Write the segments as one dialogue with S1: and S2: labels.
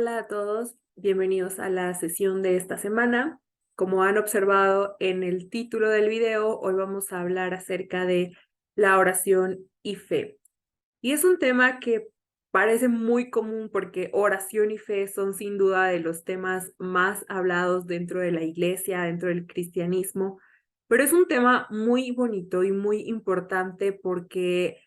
S1: Hola a todos, bienvenidos a la sesión de esta semana. Como han observado en el título del video, hoy vamos a hablar acerca de la oración y fe. Y es un tema que parece muy común porque oración y fe son sin duda de los temas más hablados dentro de la iglesia, dentro del cristianismo, pero es un tema muy bonito y muy importante porque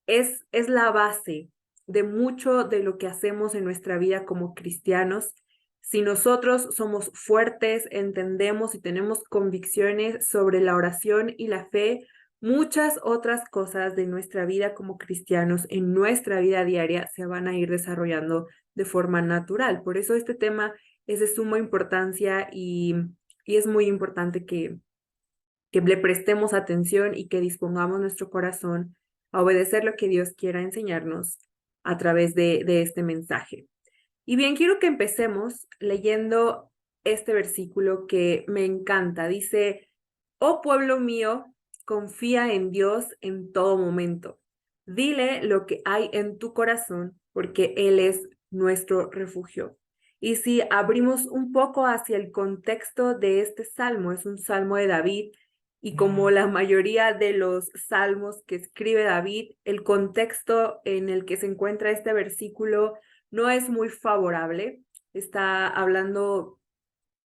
S1: es la base de mucho de lo que hacemos en nuestra vida como cristianos. Si nosotros somos fuertes, entendemos y tenemos convicciones sobre la oración y la fe, muchas otras cosas de nuestra vida como cristianos, en nuestra vida diaria, se van a ir desarrollando de forma natural. Por eso este tema es de suma importancia y es muy importante que le prestemos atención y que dispongamos nuestro corazón a obedecer lo que Dios quiera enseñarnos a través de este mensaje. Y bien, quiero que empecemos leyendo este versículo que me encanta. Dice: "Oh pueblo mío, confía en Dios en todo momento. Dile lo que hay en tu corazón, porque Él es nuestro refugio". Y si abrimos un poco hacia el contexto de este salmo, es un salmo de David, y como la mayoría de los salmos que escribe David, el contexto en el que se encuentra este versículo no es muy favorable. Está hablando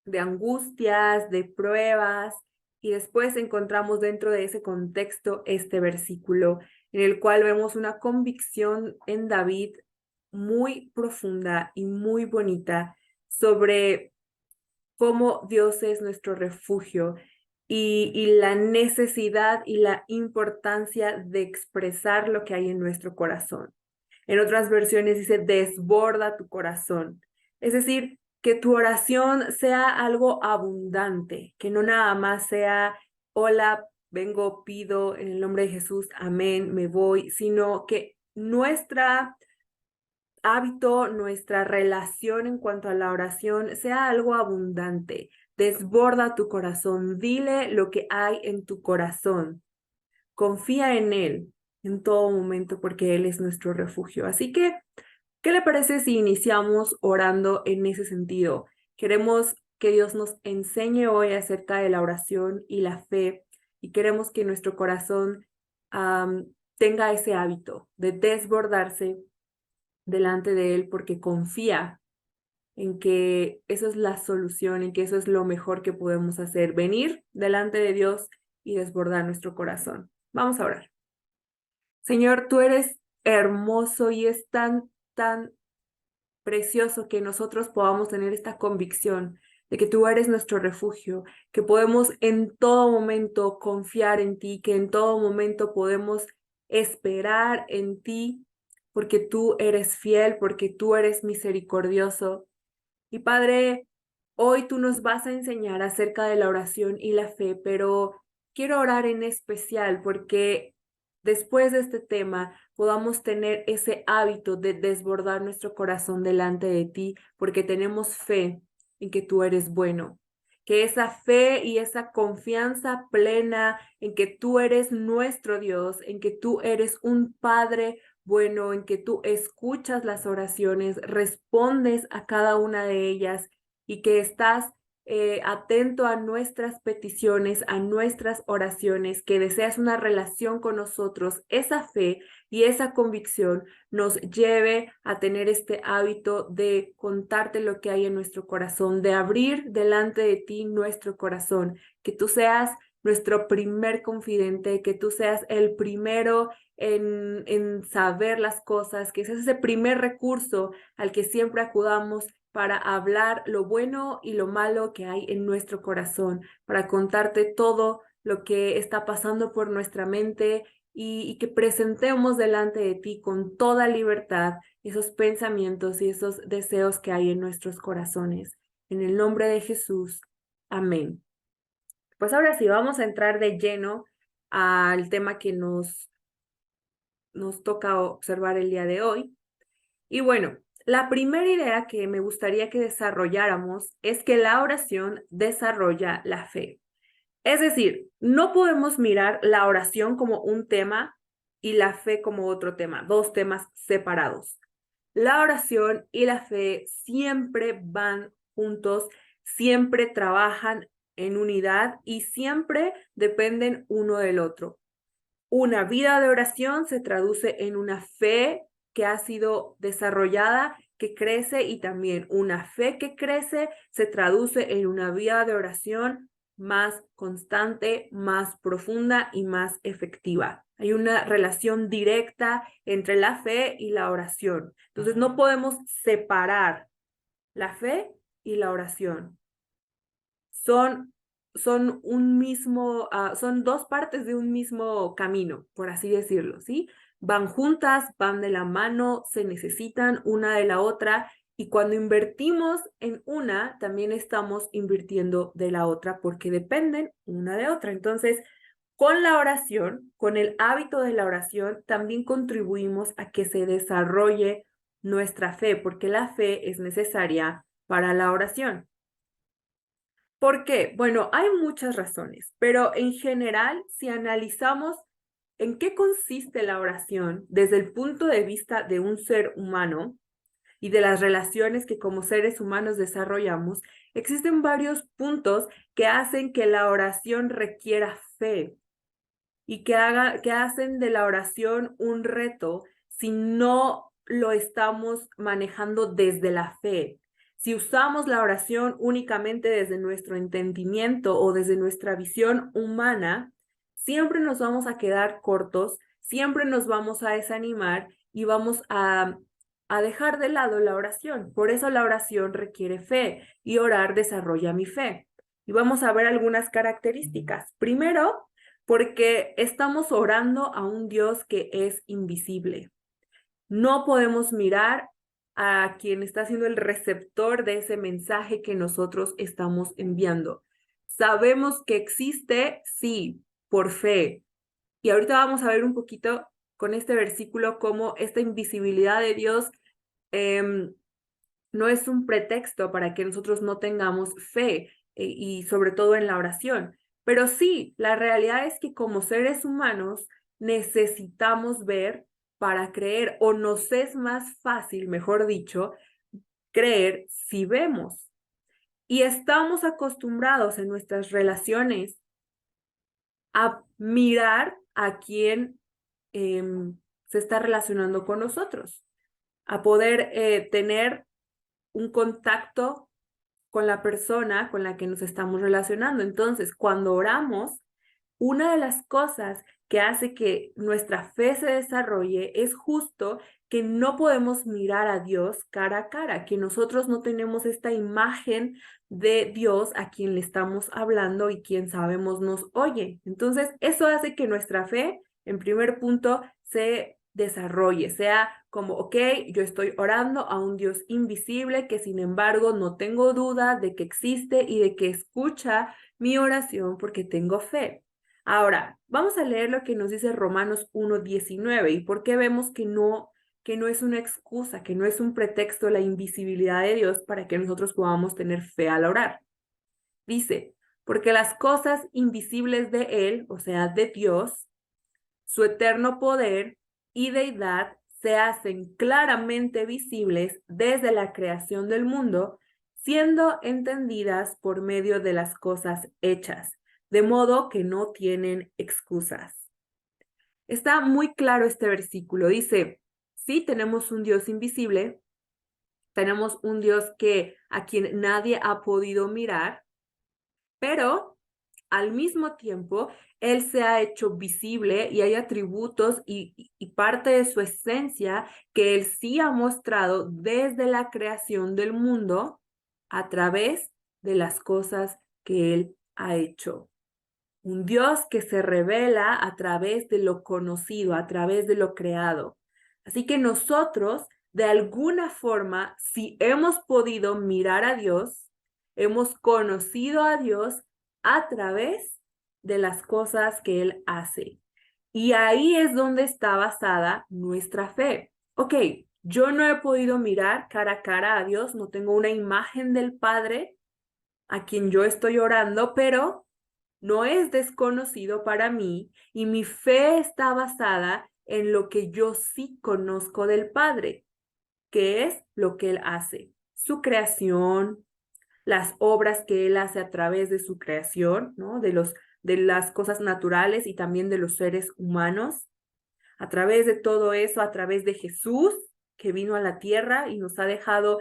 S1: de angustias, de pruebas, y después encontramos dentro de ese contexto este versículo en el cual vemos una convicción en David muy profunda y muy bonita sobre cómo Dios es nuestro refugio y la necesidad y la importancia de expresar lo que hay en nuestro corazón. En otras versiones dice: desborda tu corazón. Es decir, que tu oración sea algo abundante, que no nada más sea: hola, vengo, pido en el nombre de Jesús, amén, me voy, sino que nuestra hábito, nuestra relación en cuanto a la oración sea algo abundante. Desborda tu corazón, dile lo que hay en tu corazón. Confía en Él en todo momento porque Él es nuestro refugio. Así que, ¿qué le parece si iniciamos orando en ese sentido? Queremos que Dios nos enseñe hoy acerca de la oración y la fe, y queremos que nuestro corazón tenga ese hábito de desbordarse delante de Él porque confía en que eso es la solución, en que eso es lo mejor que podemos hacer: venir delante de Dios y desbordar nuestro corazón. Vamos a orar. Señor, tú eres hermoso y es tan precioso que nosotros podamos tener esta convicción de que tú eres nuestro refugio, que podemos en todo momento confiar en ti, que en todo momento podemos esperar en ti, porque tú eres fiel, porque tú eres misericordioso. Y Padre, hoy tú nos vas a enseñar acerca de la oración y la fe, pero quiero orar en especial porque después de este tema podamos tener ese hábito de desbordar nuestro corazón delante de ti, porque tenemos fe en que tú eres bueno. Que esa fe y esa confianza plena en que tú eres nuestro Dios, en que tú eres un Padre bueno, en que tú escuchas las oraciones, respondes a cada una de ellas y que estás atento a nuestras peticiones, a nuestras oraciones, que deseas una relación con nosotros. Esa fe y esa convicción nos lleve a tener este hábito de contarte lo que hay en nuestro corazón, de abrir delante de ti nuestro corazón, que tú seas nuestro primer confidente, que tú seas el primero en saber las cosas, que ese es ese primer recurso al que siempre acudamos para hablar lo bueno y lo malo que hay en nuestro corazón, para contarte todo lo que está pasando por nuestra mente y que presentemos delante de ti con toda libertad esos pensamientos y esos deseos que hay en nuestros corazones. En el nombre de Jesús. Amén. Pues ahora sí, vamos a entrar de lleno al tema que nos toca observar el día de hoy. Y bueno, la primera idea que me gustaría que desarrolláramos es que la oración desarrolla la fe. Es decir, no podemos mirar la oración como un tema y la fe como otro tema, dos temas separados. La oración y la fe siempre van juntos, siempre trabajan en unidad y siempre dependen uno del otro. Una vida de oración se traduce en una fe que ha sido desarrollada, que crece, y también una fe que crece se traduce en una vida de oración más constante, más profunda y más efectiva. Hay una relación directa entre la fe y la oración. Entonces no podemos separar la fe y la oración. Son, son dos partes de un mismo camino, por así decirlo, ¿sí? Van juntas, van de la mano, se necesitan una de la otra, y cuando invertimos en una, también estamos invirtiendo de la otra porque dependen una de otra. Entonces, con la oración, con el hábito de la oración, también contribuimos a que se desarrolle nuestra fe, porque la fe es necesaria para la oración. ¿Por qué? Bueno, hay muchas razones, pero en general, si analizamos en qué consiste la oración desde el punto de vista de un ser humano y de las relaciones que como seres humanos desarrollamos, existen varios puntos que hacen que la oración requiera fe y que hacen de la oración un reto si no lo estamos manejando desde la fe. Si usamos la oración únicamente desde nuestro entendimiento o desde nuestra visión humana, siempre nos vamos a quedar cortos, siempre nos vamos a desanimar y vamos a dejar de lado la oración. Por eso la oración requiere fe y orar desarrolla mi fe. Y vamos a ver algunas características. Primero, porque estamos orando a un Dios que es invisible. No podemos mirar a quien está siendo el receptor de ese mensaje que nosotros estamos enviando. Sabemos que existe, sí, por fe. Y ahorita vamos a ver un poquito con este versículo cómo esta invisibilidad de Dios no es un pretexto para que nosotros no tengamos fe, y sobre todo en la oración. Pero sí, la realidad es que como seres humanos necesitamos ver para creer, o nos es más fácil, mejor dicho, creer si vemos. Y estamos acostumbrados en nuestras relaciones a mirar a quien se está relacionando con nosotros, a poder tener un contacto con la persona con la que nos estamos relacionando. Entonces, cuando oramos, una de las cosas que hace que nuestra fe se desarrolle es justo que no podemos mirar a Dios cara a cara, que nosotros no tenemos esta imagen de Dios a quien le estamos hablando y quien sabemos nos oye. Entonces, eso hace que nuestra fe, en primer punto, se desarrolle, sea como, ok, yo estoy orando a un Dios invisible que sin embargo no tengo duda de que existe y de que escucha mi oración porque tengo fe. Ahora, vamos a leer lo que nos dice Romanos 1:19 y por qué vemos que no es una excusa, que no es un pretexto la invisibilidad de Dios para que nosotros podamos tener fe al orar. Dice, porque las cosas invisibles de Él, o sea, de Dios, su eterno poder y deidad se hacen claramente visibles desde la creación del mundo, siendo entendidas por medio de las cosas hechas, de modo que no tienen excusas. Está muy claro este versículo. Dice, sí, tenemos un Dios invisible, tenemos un Dios a quien nadie ha podido mirar, pero al mismo tiempo, Él se ha hecho visible y hay atributos y parte de su esencia que Él sí ha mostrado desde la creación del mundo a través de las cosas que Él ha hecho. Un Dios que se revela a través de lo conocido, a través de lo creado. Así que nosotros, de alguna forma, si hemos podido mirar a Dios, hemos conocido a Dios a través de las cosas que Él hace. Y ahí es donde está basada nuestra fe. Ok, yo no he podido mirar cara a cara a Dios, no tengo una imagen del Padre a quien yo estoy orando, pero no es desconocido para mí y mi fe está basada en lo que yo sí conozco del Padre. que es lo que Él hace, su creación, las obras que Él hace a través de su creación, ¿no? De las cosas naturales y también de los seres humanos. A través de todo eso, a través de Jesús, que vino a la tierra y nos ha dejado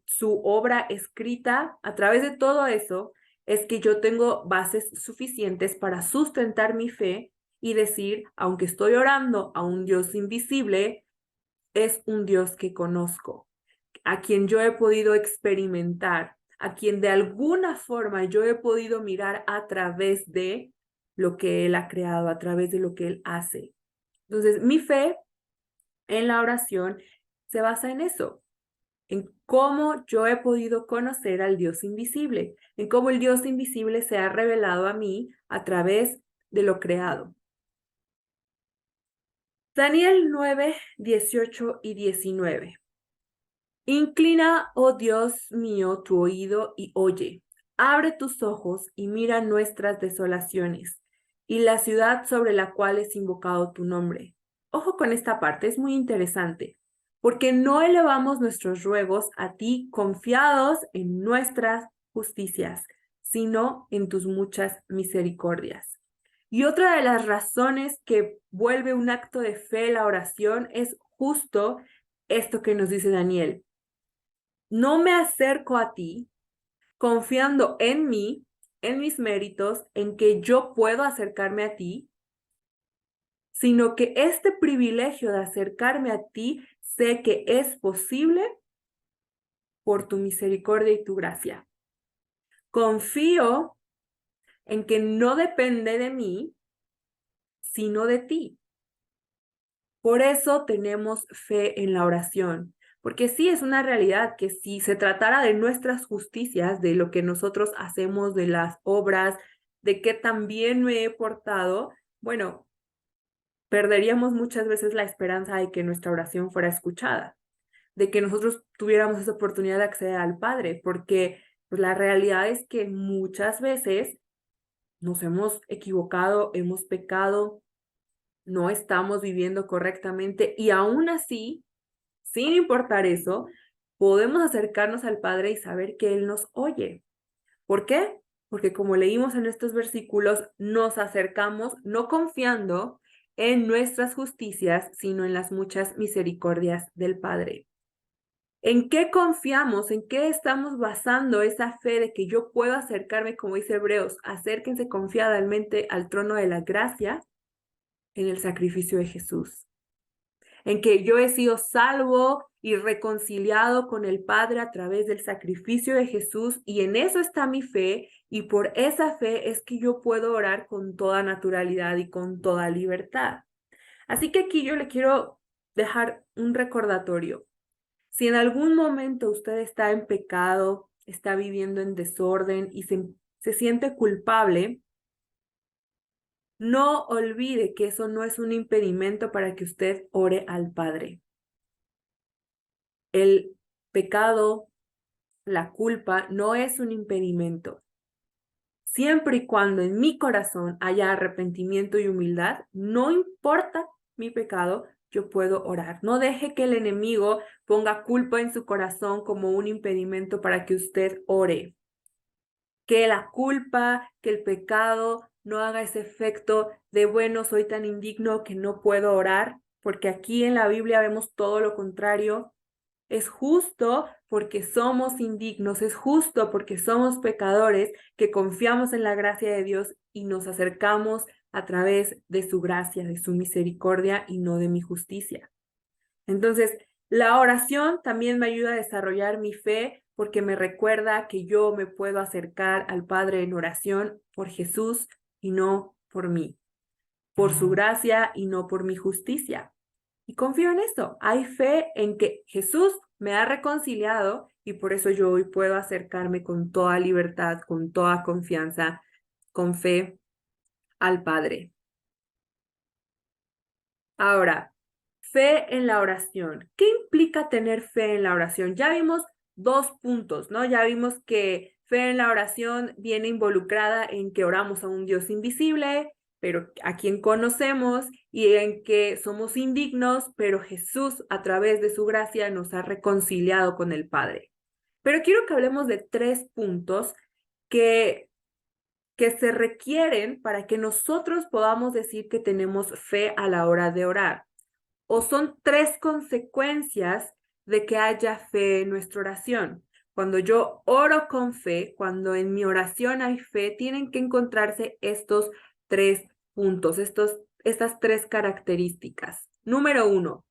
S1: su obra escrita, a través de todo eso, es que yo tengo bases suficientes para sustentar mi fe y decir, aunque estoy orando a un Dios invisible, es un Dios que conozco, a quien yo he podido experimentar, a quien de alguna forma yo he podido mirar a través de lo que Él ha creado, a través de lo que Él hace. Entonces, mi fe en la oración se basa en eso, en cómo yo he podido conocer al Dios invisible, en cómo el Dios invisible se ha revelado a mí a través de lo creado. Daniel 9, 18 y 19. Inclina, oh Dios mío, tu oído y oye. Abre tus ojos y mira nuestras desolaciones y la ciudad sobre la cual es invocado tu nombre. Ojo con esta parte, es muy interesante, porque no elevamos nuestros ruegos a ti confiados en nuestras justicias, sino en tus muchas misericordias. Y otra de las razones que vuelve un acto de fe la oración es justo esto que nos dice Daniel. No me acerco a ti confiando en mí, en mis méritos, en que yo puedo acercarme a ti, sino que este privilegio de acercarme a ti sé que es posible por tu misericordia y tu gracia. Confío en que no depende de mí, sino de ti. Por eso tenemos fe en la oración, porque sí es una realidad que si se tratara de nuestras justicias, de lo que nosotros hacemos, de las obras, de qué tan bien me he portado, bueno, perderíamos muchas veces la esperanza de que nuestra oración fuera escuchada, de que nosotros tuviéramos esa oportunidad de acceder al Padre, porque pues, la realidad es que muchas veces nos hemos equivocado, hemos pecado, no estamos viviendo correctamente y aún así, sin importar eso, podemos acercarnos al Padre y saber que Él nos oye. ¿Por qué? Porque como leímos en estos versículos, nos acercamos no confiando en nuestras justicias, sino en las muchas misericordias del Padre. ¿En qué confiamos? ¿En qué estamos basando esa fe de que yo puedo acercarme, como dice Hebreos, acérquense confiadamente al trono de la gracia? En el sacrificio de Jesús, en que yo he sido salvo y reconciliado con el Padre a través del sacrificio de Jesús y en eso está mi fe y por esa fe es que yo puedo orar con toda naturalidad y con toda libertad. Así que aquí yo le quiero dejar un recordatorio. Si en algún momento usted está en pecado, está viviendo en desorden y se siente culpable, no olvide que eso no es un impedimento para que usted ore al Padre. El pecado, la culpa, no es un impedimento. Siempre y cuando en mi corazón haya arrepentimiento y humildad, no importa mi pecado, yo puedo orar. No deje que el enemigo ponga culpa en su corazón como un impedimento para que usted ore. Que la culpa, que el pecado no haga ese efecto de, bueno, soy tan indigno que no puedo orar, porque aquí en la Biblia vemos todo lo contrario. Es justo porque somos indignos, es justo porque somos pecadores que confiamos en la gracia de Dios y nos acercamos a través de su gracia, de su misericordia y no de mi justicia. Entonces, la oración también me ayuda a desarrollar mi fe porque me recuerda que yo me puedo acercar al Padre en oración por Jesús y no por mí, por su gracia y no por mi justicia. Y confío en esto. Hay fe en que Jesús me ha reconciliado y por eso yo hoy puedo acercarme con toda libertad, con toda confianza, con fe al Padre. Ahora, fe en la oración. ¿Qué implica tener fe en la oración? Ya vimos dos puntos, ¿no? Ya vimos que fe en la oración viene involucrada en que oramos a un Dios invisible, pero a quien conocemos y en que somos indignos, pero Jesús a través de su gracia nos ha reconciliado con el Padre. Pero quiero que hablemos de 3 puntos que se requieren para que nosotros podamos decir que tenemos fe a la hora de orar. O son 3 consecuencias de que haya fe en nuestra oración. Cuando yo oro con fe, cuando en mi oración hay fe, tienen que encontrarse estos 3 puntos, estas 3 características. Número 1,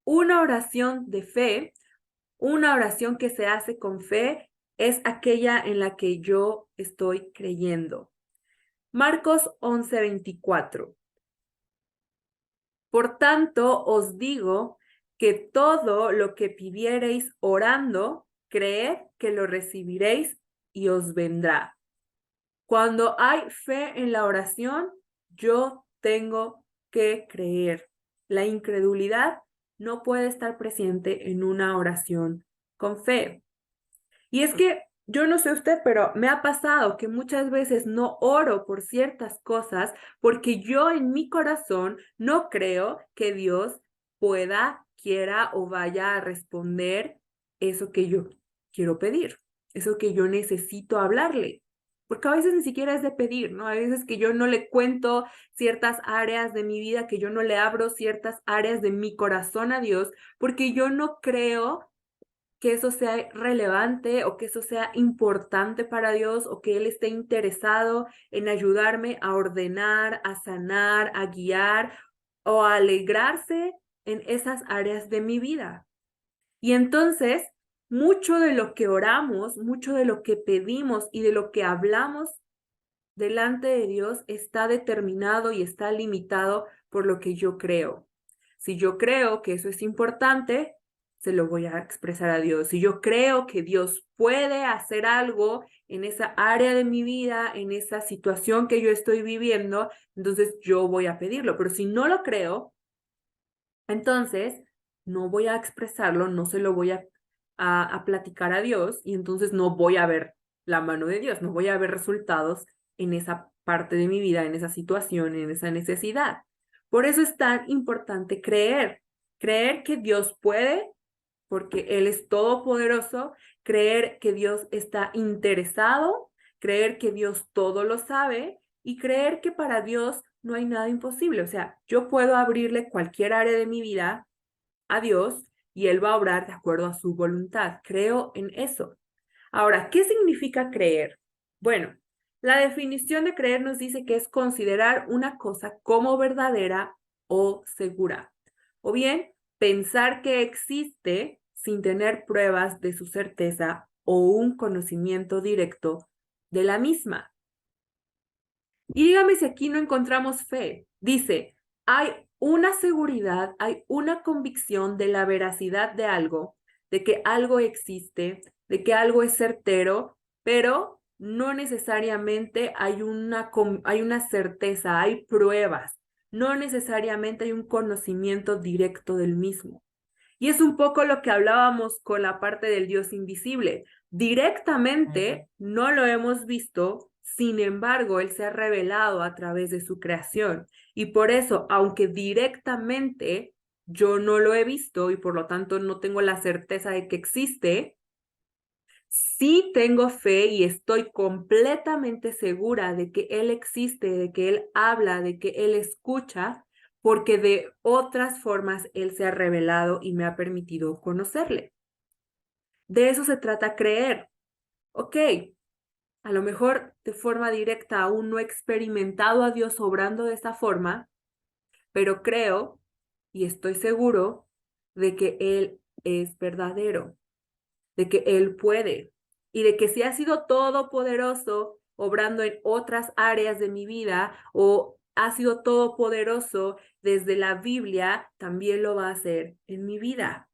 S1: una oración de fe, una oración que se hace con fe, es aquella en la que yo estoy creyendo. Marcos 11:24. Por tanto, os digo que todo lo que pidiereis orando, creed que lo recibiréis y os vendrá. Cuando hay fe en la oración, yo tengo que creer. La incredulidad no puede estar presente en una oración con fe. Y es que yo no sé usted, pero me ha pasado que muchas veces no oro por ciertas cosas porque yo en mi corazón no creo que Dios pueda, quiera o vaya a responder eso que yo quiero pedir, eso que yo necesito hablarle. Porque a veces ni siquiera es de pedir, ¿no? A veces que yo no le cuento ciertas áreas de mi vida, que yo no le abro ciertas áreas de mi corazón a Dios, porque yo no creo que eso sea relevante o que eso sea importante para Dios o que Él esté interesado en ayudarme a ordenar, a sanar, a guiar o a alegrarse en esas áreas de mi vida. Y entonces, mucho de lo que oramos, mucho de lo que pedimos y de lo que hablamos delante de Dios está determinado y está limitado por lo que yo creo. Si yo creo que eso es importante, se lo voy a expresar a Dios. Si yo creo que Dios puede hacer algo en esa área de mi vida, en esa situación que yo estoy viviendo, entonces yo voy a pedirlo. Pero si no lo creo, entonces no voy a expresarlo, no se lo voy a platicar a Dios y entonces no voy a ver la mano de Dios, no voy a ver resultados en esa parte de mi vida, en esa situación, en esa necesidad. Por eso es tan importante creer que Dios puede, porque Él es todopoderoso, creer que Dios está interesado, creer que Dios todo lo sabe y creer que para Dios no hay nada imposible. O sea, yo puedo abrirle cualquier área de mi vida a Dios y Él va a obrar de acuerdo a su voluntad. Creo en eso. Ahora, ¿qué significa creer? Bueno, la definición de creer nos dice que es considerar una cosa como verdadera o segura. O bien, pensar que existe sin tener pruebas de su certeza o un conocimiento directo de la misma. Y dígame si aquí no encontramos fe. Dice, hay una seguridad, hay una convicción de la veracidad de algo, de que algo existe, de que algo es certero, pero no necesariamente hay una certeza, hay pruebas, no necesariamente hay un conocimiento directo del mismo. Y es un poco lo que hablábamos con la parte del Dios invisible. Directamente no lo hemos visto, sin embargo, Él se ha revelado a través de su creación. Y por eso, aunque directamente yo no lo he visto y por lo tanto no tengo la certeza de que existe, sí tengo fe y estoy completamente segura de que Él existe, de que Él habla, de que Él escucha, porque de otras formas Él se ha revelado y me ha permitido conocerle. De eso se trata creer. Ok, a lo mejor de forma directa aún no he experimentado a Dios obrando de esa forma, pero creo y estoy seguro de que Él es verdadero, de que Él puede y de que si ha sido todopoderoso obrando en otras áreas de mi vida o ha sido todopoderoso desde la Biblia, también lo va a hacer en mi vida.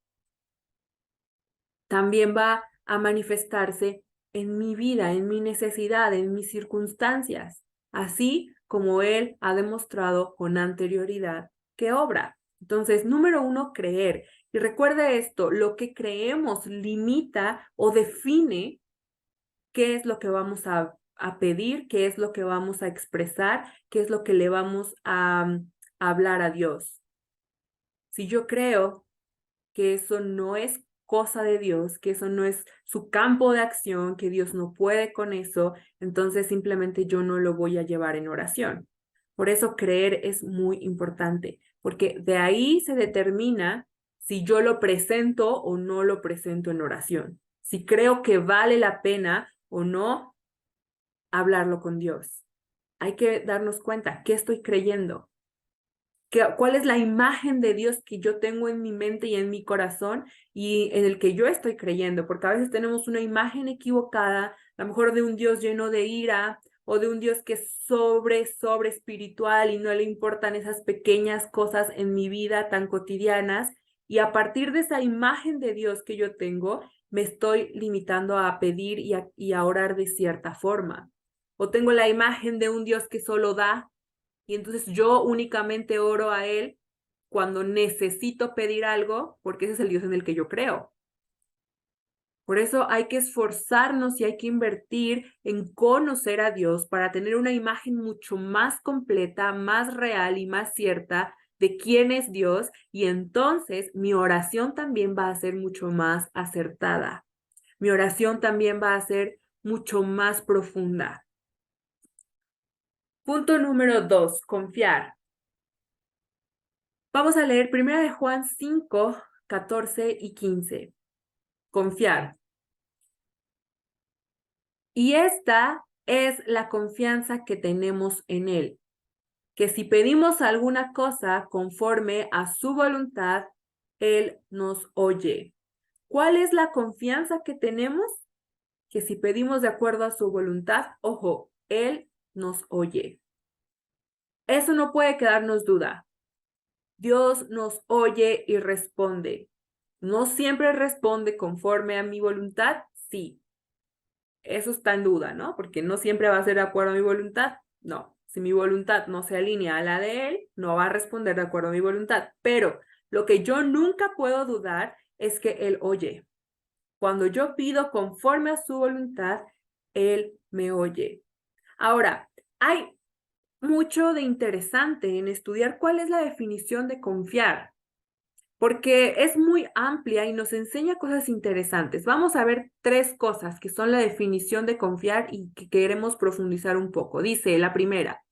S1: También va a manifestarse en mi vida, en mi necesidad, en mis circunstancias, así como Él ha demostrado con anterioridad que obra. Entonces, número 1, creer. Y recuerde esto, lo que creemos limita o define qué es lo que vamos a a pedir, qué es lo que vamos a expresar, qué es lo que le vamos a hablar a Dios. Si yo creo que eso no es cosa de Dios, que eso no es su campo de acción, que Dios no puede con eso, entonces simplemente yo no lo voy a llevar en oración. Por eso creer es muy importante, porque de ahí se determina si yo lo presento o no lo presento en oración, si creo que vale la pena o no hablarlo con Dios. Hay que darnos cuenta, ¿qué estoy creyendo? ¿Cuál es la imagen de Dios que yo tengo en mi mente y en mi corazón y en el que yo estoy creyendo? Porque a veces tenemos una imagen equivocada, a lo mejor de un Dios lleno de ira o de un Dios que es sobre espiritual y no le importan esas pequeñas cosas en mi vida tan cotidianas. Y a partir de esa imagen de Dios que yo tengo, me estoy limitando a pedir y a orar de cierta forma. O tengo la imagen de un Dios que solo da y entonces yo únicamente oro a Él cuando necesito pedir algo, porque ese es el Dios en el que yo creo. Por eso hay que esforzarnos y hay que invertir en conocer a Dios para tener una imagen mucho más completa, más real y más cierta de quién es Dios, y entonces mi oración también va a ser mucho más acertada. Mi oración también va a ser mucho más profunda. Punto número 2, confiar. Vamos a leer 1 de Juan 5, 14 y 15. Confiar. Y esta es la confianza que tenemos en Él, que si pedimos alguna cosa conforme a su voluntad, Él nos oye. ¿Cuál es la confianza que tenemos? Que si pedimos de acuerdo a su voluntad, ojo, Él nos oye. Eso no puede quedarnos duda. Dios nos oye y responde. ¿No siempre responde conforme a mi voluntad? Sí. Eso está en duda, ¿no? Porque no siempre va a ser de acuerdo a mi voluntad. No. Si mi voluntad no se alinea a la de Él, no va a responder de acuerdo a mi voluntad. Pero lo que yo nunca puedo dudar es que Él oye. Cuando yo pido conforme a su voluntad, Él me oye. Ahora, hay mucho de interesante en estudiar cuál es la definición de confiar, porque es muy amplia y nos enseña cosas interesantes. Vamos a ver 3 cosas que son la definición de confiar y que queremos profundizar un poco. Dice la primera,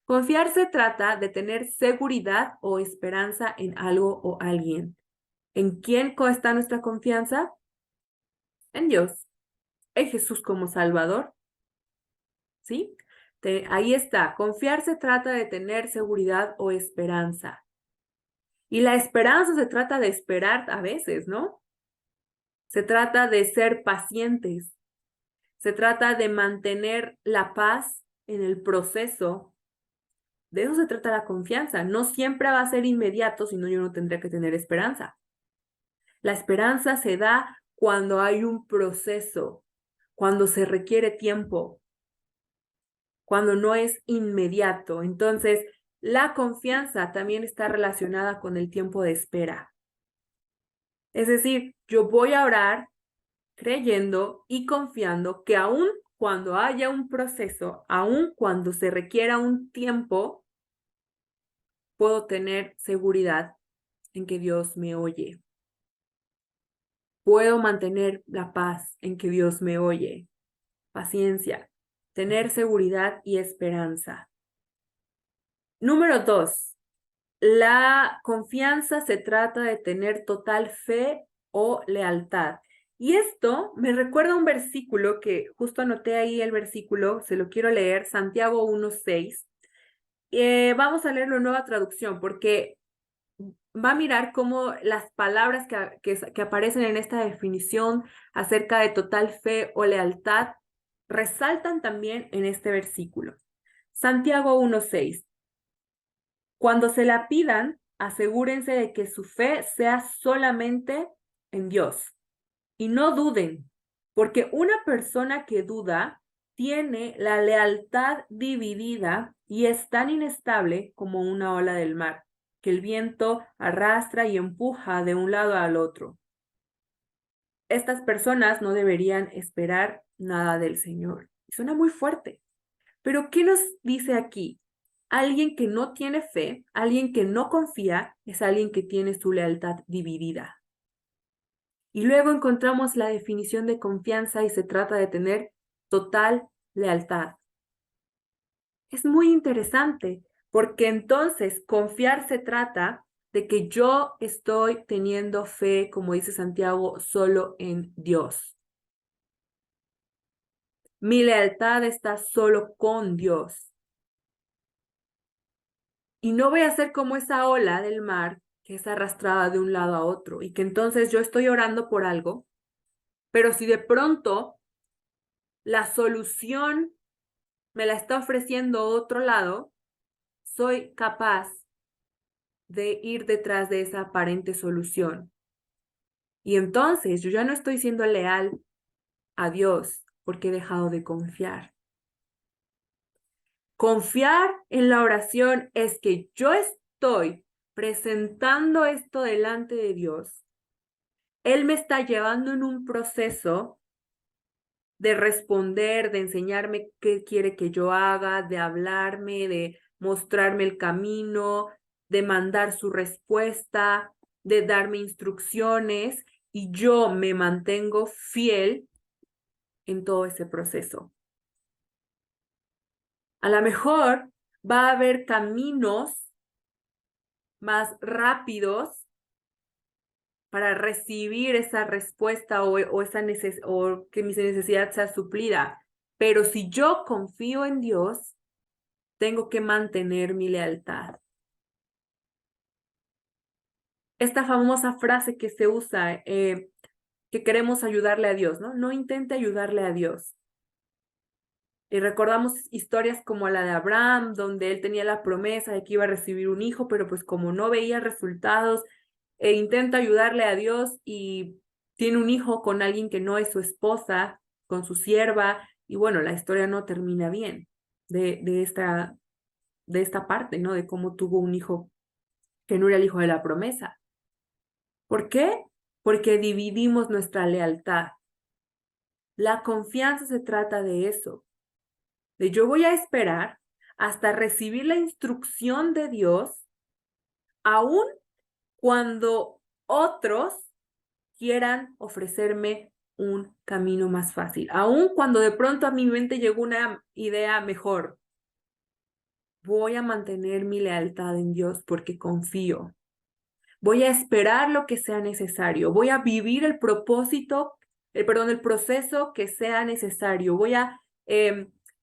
S1: confiar se trata de tener seguridad o esperanza en algo o alguien. ¿En quién está nuestra confianza? En Dios, en Jesús como Salvador, ¿sí? Ahí está, confiar se trata de tener seguridad o esperanza. Y la esperanza se trata de esperar a veces, ¿no? Se trata de ser pacientes, se trata de mantener la paz en el proceso. De eso se trata la confianza. No siempre va a ser inmediato, sino yo no tendría que tener esperanza. La esperanza se da cuando hay un proceso, cuando se requiere tiempo, cuando no es inmediato. Entonces, la confianza también está relacionada con el tiempo de espera. Es decir, yo voy a orar creyendo y confiando que aun cuando haya un proceso, aun cuando se requiera un tiempo, puedo tener seguridad en que Dios me oye. Puedo mantener la paz en que Dios me oye. Paciencia, tener seguridad y esperanza. Número 2, la confianza se trata de tener total fe o lealtad. Y esto me recuerda un versículo que justo anoté ahí el versículo, se lo quiero leer, Santiago 1:6. Vamos a leerlo en nueva traducción porque va a mirar cómo las palabras que aparecen en esta definición acerca de total fe o lealtad resaltan también en este versículo. Santiago 1:6. Cuando se la pidan, asegúrense de que su fe sea solamente en Dios. Y no duden, porque una persona que duda tiene la lealtad dividida y es tan inestable como una ola del mar, que el viento arrastra y empuja de un lado al otro. Estas personas no deberían esperar nada del Señor. Suena muy fuerte. Pero ¿qué nos dice aquí? Alguien que no tiene fe, alguien que no confía, es alguien que tiene su lealtad dividida. Y luego encontramos la definición de confianza y se trata de tener total lealtad. Es muy interesante porque entonces confiar se trata de que yo estoy teniendo fe, como dice Santiago, solo en Dios. Mi lealtad está solo con Dios. Y no voy a ser como esa ola del mar que es arrastrada de un lado a otro y que entonces yo estoy orando por algo, pero si de pronto la solución me la está ofreciendo otro lado, soy capaz de ir detrás de esa aparente solución. Y entonces yo ya no estoy siendo leal a Dios porque he dejado de confiar. Confiar en la oración es que yo estoy presentando esto delante de Dios. Él me está llevando en un proceso de responder, de enseñarme qué quiere que yo haga, de hablarme, de mostrarme el camino, de mandar su respuesta, de darme instrucciones y yo me mantengo fiel en todo ese proceso. A lo mejor va a haber caminos más rápidos para recibir esa respuesta o que mi necesidad sea suplida. Pero si yo confío en Dios, tengo que mantener mi lealtad. Esta famosa frase que se usa, que queremos ayudarle a Dios, ¿no? No intente ayudarle a Dios. Y recordamos historias como la de Abraham, donde él tenía la promesa de que iba a recibir un hijo, pero pues como no veía resultados, intenta ayudarle a Dios y tiene un hijo con alguien que no es su esposa, con su sierva, y bueno, la historia no termina bien de esta parte, ¿no? De cómo tuvo un hijo que no era el hijo de la promesa. ¿Por qué? Porque dividimos nuestra lealtad. La confianza se trata de eso, de yo voy a esperar hasta recibir la instrucción de Dios, aun cuando otros quieran ofrecerme un camino más fácil, aun cuando de pronto a mi mente llegó una idea mejor. Voy a mantener mi lealtad en Dios porque confío. Voy a esperar lo que sea necesario. Voy a vivir el el proceso que sea necesario. Voy a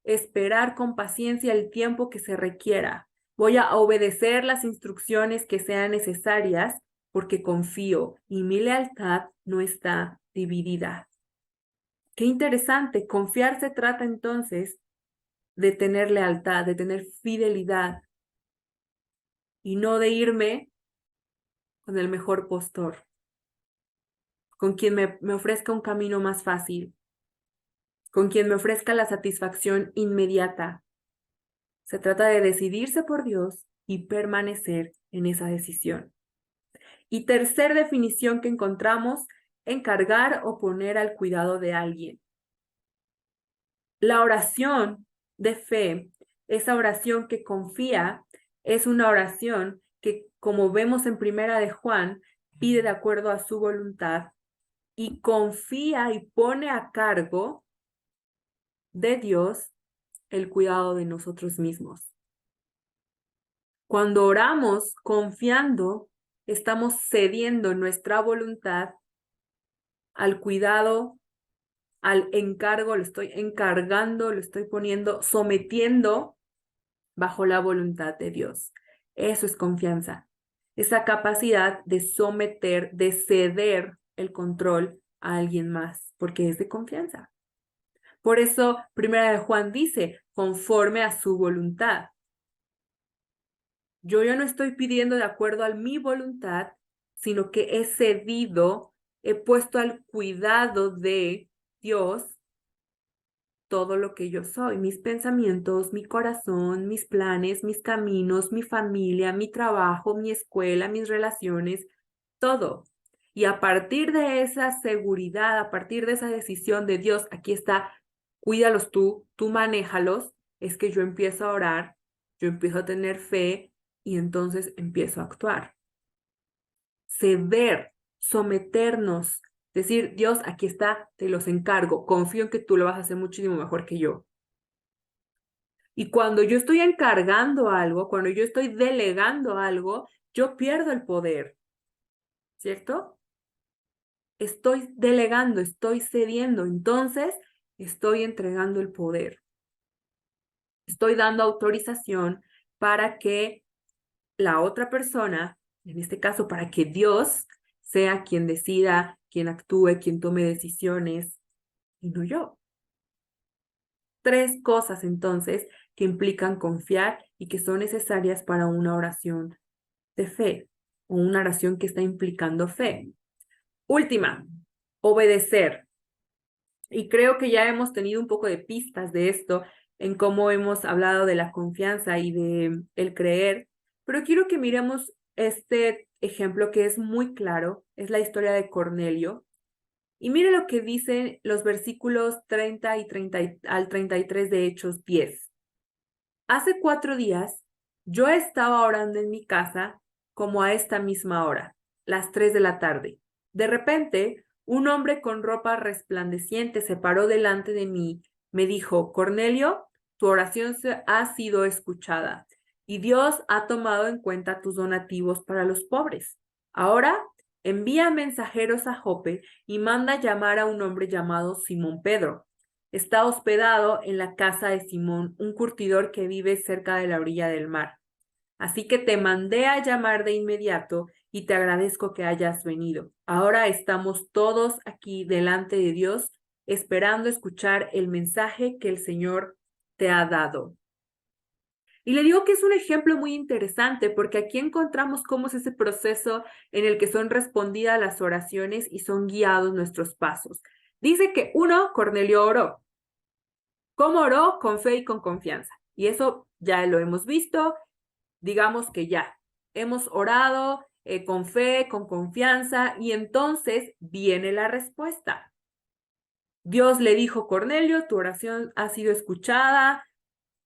S1: esperar con paciencia el tiempo que se requiera. Voy a obedecer las instrucciones que sean necesarias porque confío y mi lealtad no está dividida. Qué interesante. Confiar se trata entonces de tener lealtad, de tener fidelidad y no de irme con el mejor postor, con quien me ofrezca un camino más fácil, con quien me ofrezca la satisfacción inmediata. Se trata de decidirse por Dios y permanecer en esa decisión. Y tercer definición que encontramos, encargar o poner al cuidado de alguien. La oración de fe, esa oración que confía, es una oración que, como vemos en Primera de Juan, pide de acuerdo a su voluntad y confía y pone a cargo de Dios el cuidado de nosotros mismos. Cuando oramos confiando, estamos cediendo nuestra voluntad al cuidado, al encargo, lo estoy encargando, lo estoy poniendo, sometiendo bajo la voluntad de Dios. Eso es confianza. Esa capacidad de someter, de ceder el control a alguien más, porque es de confianza. Por eso, Primera de Juan dice, conforme a su voluntad. Yo ya no estoy pidiendo de acuerdo a mi voluntad, sino que he cedido, he puesto al cuidado de Dios todo lo que yo soy, mis pensamientos, mi corazón, mis planes, mis caminos, mi familia, mi trabajo, mi escuela, mis relaciones, todo. Y a partir de esa seguridad, a partir de esa decisión de Dios, aquí está cuídalos tú manéjalos, es que yo empiezo a orar, yo empiezo a tener fe y entonces empiezo a actuar. Ceder, someternos, decir, Dios, aquí está, te los encargo, confío en que tú lo vas a hacer muchísimo mejor que yo. Y cuando yo estoy encargando algo, cuando yo estoy delegando algo, yo pierdo el poder, ¿cierto? Estoy delegando, estoy cediendo, entonces estoy entregando el poder. Estoy dando autorización para que la otra persona, en este caso para que Dios sea quien decida, quien actúe, quien tome decisiones, y no yo. 3 cosas entonces que implican confiar y que son necesarias para una oración de fe o una oración que está implicando fe. Última, obedecer. Y creo que ya hemos tenido un poco de pistas de esto en cómo hemos hablado de la confianza y de el creer, pero quiero que miremos este ejemplo que es muy claro, es la historia de Cornelio. Y mire lo que dicen los versículos 30 y 30 al 33 de Hechos 10. Hace 4 días yo estaba orando en mi casa como a esta misma hora, las 3 de la tarde. De repente, un hombre con ropa resplandeciente se paró delante de mí. Me dijo, Cornelio, tu oración ha sido escuchada y Dios ha tomado en cuenta tus donativos para los pobres. Ahora envía mensajeros a Jope y manda llamar a un hombre llamado Simón Pedro. Está hospedado en la casa de Simón, un curtidor que vive cerca de la orilla del mar. Así que te mandé a llamar de inmediato y te agradezco que hayas venido. Ahora estamos todos aquí delante de Dios, esperando escuchar el mensaje que el Señor te ha dado. Y le digo que es un ejemplo muy interesante porque aquí encontramos cómo es ese proceso en el que son respondidas las oraciones y son guiados nuestros pasos. Dice que Cornelio oró. ¿Cómo oró? Con fe y con confianza. Y eso ya lo hemos visto, digamos que ya. Hemos orado con fe, con confianza, y entonces viene la respuesta. Dios le dijo, Cornelio, tu oración ha sido escuchada,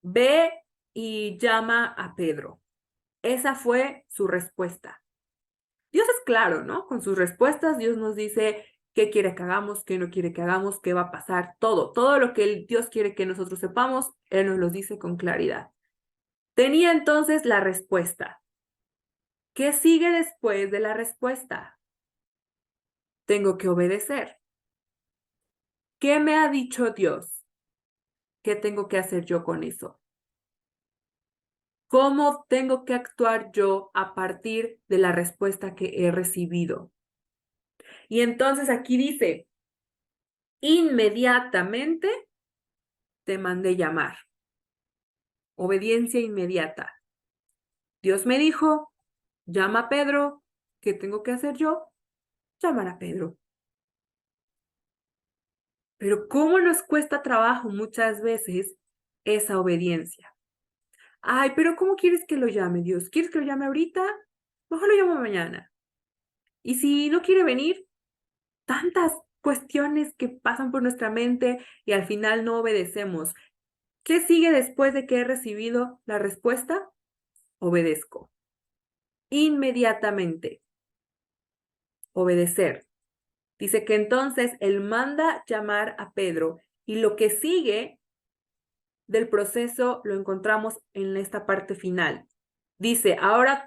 S1: ve y llama a Pedro. Esa fue su respuesta. Dios es claro, ¿no? Con sus respuestas, Dios nos dice qué quiere que hagamos, qué no quiere que hagamos, qué va a pasar, todo lo que Dios quiere que nosotros sepamos, Él nos lo dice con claridad. Tenía entonces la respuesta. ¿Qué sigue después de la respuesta? Tengo que obedecer. ¿Qué me ha dicho Dios? ¿Qué tengo que hacer yo con eso? ¿Cómo tengo que actuar yo a partir de la respuesta que he recibido? Y entonces aquí dice, inmediatamente te mandé llamar. Obediencia inmediata. Dios me dijo, llama a Pedro. ¿Qué tengo que hacer yo? Llamar a Pedro. Pero ¿cómo nos cuesta trabajo muchas veces esa obediencia? Ay, pero ¿cómo quieres que lo llame, Dios? ¿Quieres que lo llame ahorita? Mejor lo llamo mañana. Y si no quiere venir, tantas cuestiones que pasan por nuestra mente y al final no obedecemos. ¿Qué sigue después de que he recibido la respuesta? Obedezco. Inmediatamente. Obedecer. Dice que entonces él manda llamar a Pedro y lo que sigue del proceso lo encontramos en esta parte final. Dice, ahora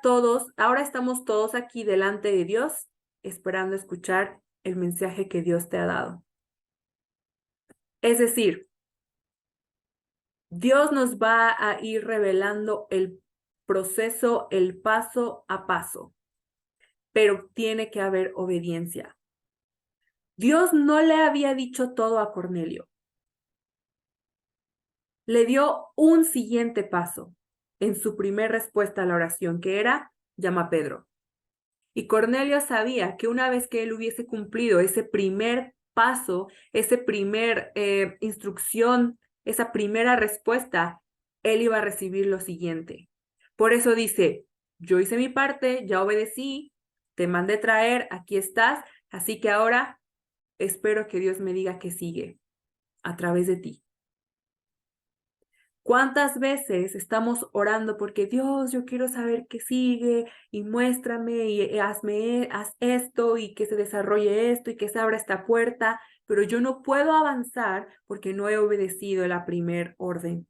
S1: estamos todos aquí delante de Dios esperando escuchar el mensaje que Dios te ha dado. Es decir, Dios nos va a ir revelando el proceso, el paso a paso, pero tiene que haber obediencia. Dios no le había dicho todo a Cornelio. Le dio un siguiente paso en su primer respuesta a la oración, que era, llama a Pedro. Y Cornelio sabía que una vez que él hubiese cumplido ese primer paso, ese primer instrucción, esa primera respuesta, él iba a recibir lo siguiente. Por eso dice, yo hice mi parte, ya obedecí, te mandé traer, aquí estás, así que ahora espero que Dios me diga qué sigue a través de ti. ¿Cuántas veces estamos orando porque Dios, yo quiero saber qué sigue y muéstrame y haz esto y que se desarrolle esto y que se abra esta puerta, pero yo no puedo avanzar porque no he obedecido la primer orden,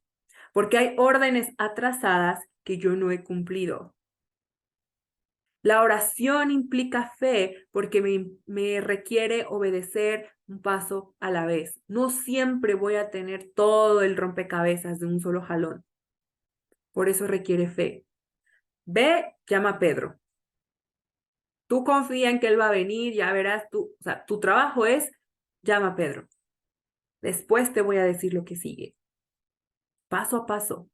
S1: porque hay órdenes atrasadas que yo no he cumplido? La oración implica fe porque me requiere obedecer un paso a la vez. No siempre voy a tener todo el rompecabezas de un solo jalón. Por eso requiere fe. Ve, llama a Pedro. Tú confía en que él va a venir, ya verás tú. O sea, tu trabajo es llama a Pedro. Después te voy a decir lo que sigue, paso a paso.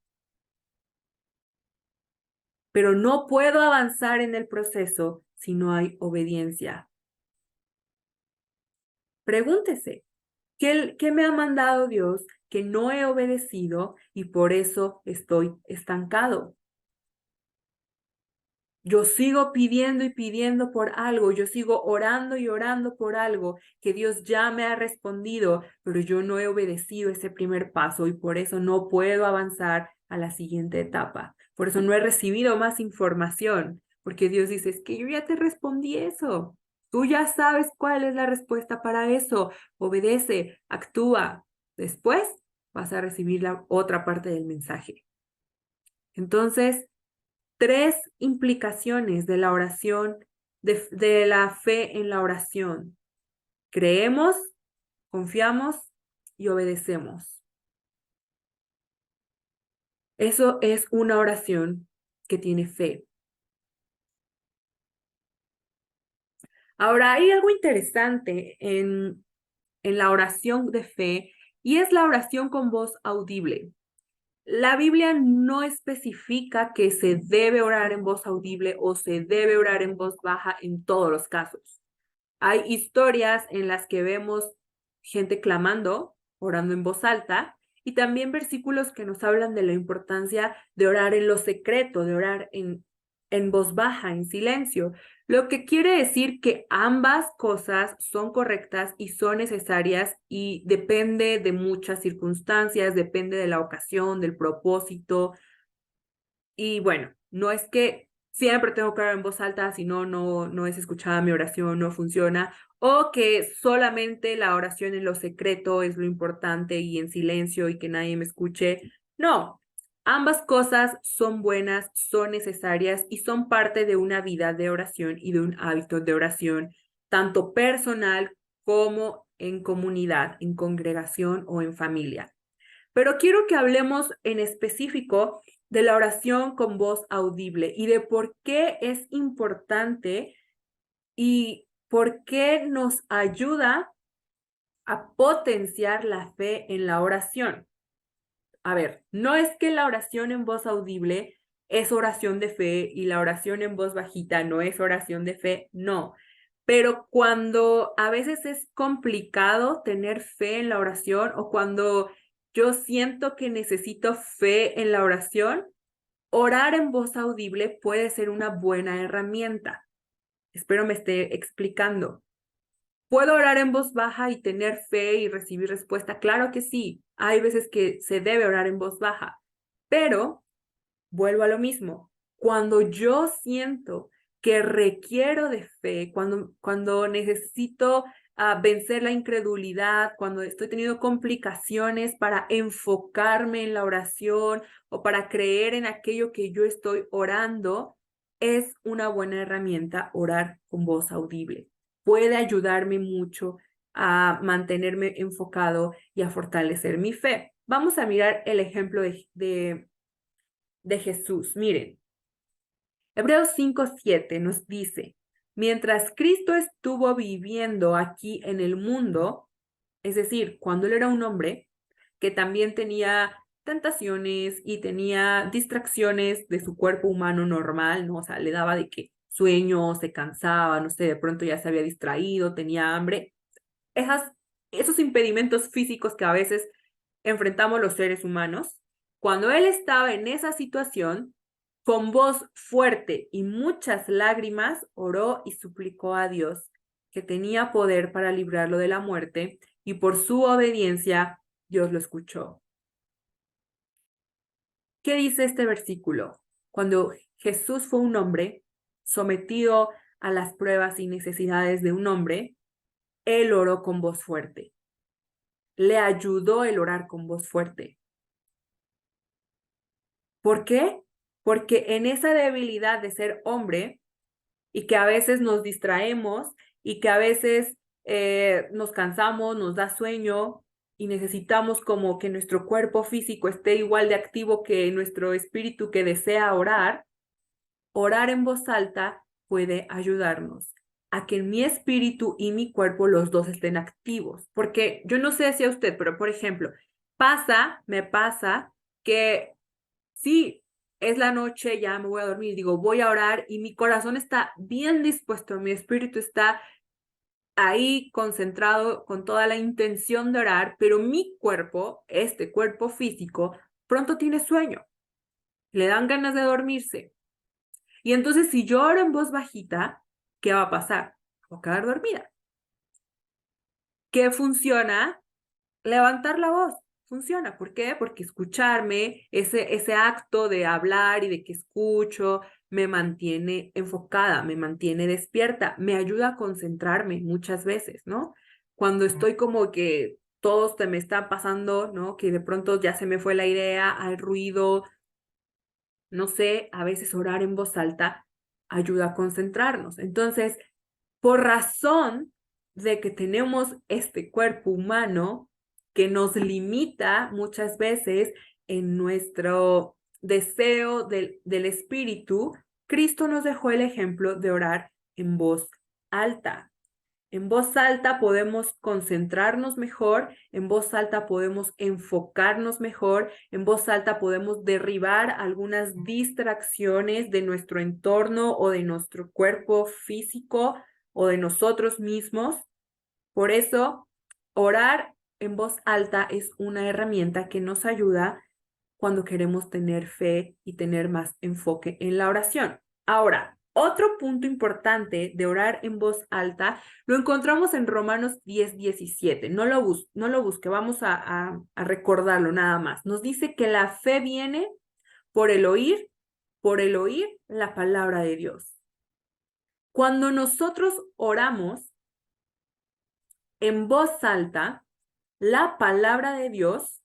S1: Pero no puedo avanzar en el proceso si no hay obediencia. Pregúntese, ¿qué me ha mandado Dios que no he obedecido y por eso estoy estancado? Yo sigo pidiendo y pidiendo por algo, yo sigo orando y orando por algo que Dios ya me ha respondido, pero yo no he obedecido ese primer paso y por eso no puedo avanzar a la siguiente etapa. Por eso no he recibido más información, porque Dios dice, es que yo ya te respondí eso. Tú ya sabes cuál es la respuesta para eso. Obedece, actúa. Después vas a recibir la otra parte del mensaje. Entonces, tres implicaciones de la oración, de la fe en la oración. Creemos, confiamos y obedecemos. Eso es una oración que tiene fe. Ahora, hay algo interesante en la oración de fe y es la oración con voz audible. La Biblia no especifica que se debe orar en voz audible o se debe orar en voz baja en todos los casos. Hay historias en las que vemos gente clamando, orando en voz alta, y también versículos que nos hablan de la importancia de orar en lo secreto, de orar en voz baja, en silencio. Lo que quiere decir que ambas cosas son correctas y son necesarias y depende de muchas circunstancias, depende de la ocasión, del propósito, y bueno, no es que siempre tengo que orar en voz alta, si no, no es escuchada mi oración, no funciona, o que solamente la oración en lo secreto es lo importante y en silencio y que nadie me escuche. No, ambas cosas son buenas, son necesarias y son parte de una vida de oración y de un hábito de oración, tanto personal como en comunidad, en congregación o en familia. Pero quiero que hablemos en específico de la oración con voz audible y de por qué es importante y por qué nos ayuda a potenciar la fe en la oración. A ver, no es que la oración en voz audible es oración de fe y la oración en voz bajita no es oración de fe, no. Pero cuando a veces es complicado tener fe en la oración o cuando yo siento que necesito fe en la oración, orar en voz audible puede ser una buena herramienta. Espero me esté explicando. ¿Puedo orar en voz baja y tener fe y recibir respuesta? Claro que sí. Hay veces que se debe orar en voz baja, pero vuelvo a lo mismo. Cuando yo siento que requiero de fe, cuando necesito vencer la incredulidad, cuando estoy teniendo complicaciones para enfocarme en la oración o para creer en aquello que yo estoy orando, es una buena herramienta orar con voz audible. Puede ayudarme mucho a mantenerme enfocado y a fortalecer mi fe. Vamos a mirar el ejemplo de Jesús. Miren, Hebreos 5:7 nos dice, mientras Cristo estuvo viviendo aquí en el mundo, es decir, cuando él era un hombre que también tenía tentaciones y tenía distracciones de su cuerpo humano normal, ¿no? O sea, le daba de que sueño, se cansaba, no sé, de pronto ya se había distraído, tenía hambre. Esas, esos impedimentos físicos que a veces enfrentamos los seres humanos, cuando él estaba en esa situación, con voz fuerte y muchas lágrimas, oró y suplicó a Dios, que tenía poder para librarlo de la muerte, y por su obediencia, Dios lo escuchó. ¿Qué dice este versículo? Cuando Jesús fue un hombre sometido a las pruebas y necesidades de un hombre, él oró con voz fuerte. Le ayudó el orar con voz fuerte. ¿Por qué? Porque en esa debilidad de ser hombre y que a veces nos distraemos y que a veces nos cansamos, nos da sueño y necesitamos como que nuestro cuerpo físico esté igual de activo que nuestro espíritu que desea orar, orar en voz alta puede ayudarnos a que mi espíritu y mi cuerpo los dos estén activos. Porque yo no sé si a usted, pero por ejemplo, me pasa que sí, es la noche, ya me voy a dormir, digo, voy a orar y mi corazón está bien dispuesto, mi espíritu está ahí concentrado con toda la intención de orar, pero mi cuerpo, este cuerpo físico, pronto tiene sueño, le dan ganas de dormirse. Y entonces si yo oro en voz bajita, ¿qué va a pasar? Voy a quedar dormida. ¿Qué funciona? Levantar la voz. Funciona. ¿Por qué? Porque escucharme, ese acto de hablar y de que escucho, me mantiene enfocada, me mantiene despierta, me ayuda a concentrarme muchas veces, ¿no? Cuando estoy como que todo se me está pasando, ¿no? Que de pronto ya se me fue la idea, hay ruido, no sé, a veces orar en voz alta ayuda a concentrarnos. Entonces, por razón de que tenemos este cuerpo humano que nos limita muchas veces en nuestro deseo del espíritu, Cristo nos dejó el ejemplo de orar en voz alta. En voz alta podemos concentrarnos mejor, en voz alta podemos enfocarnos mejor, en voz alta podemos derribar algunas distracciones de nuestro entorno o de nuestro cuerpo físico o de nosotros mismos. Por eso, orar en voz alta es una herramienta que nos ayuda cuando queremos tener fe y tener más enfoque en la oración. Ahora, otro punto importante de orar en voz alta lo encontramos en Romanos 10:17. No lo busque, vamos a recordarlo nada más. Nos dice que la fe viene por el oír la palabra de Dios. Cuando nosotros oramos en voz alta, la palabra de Dios,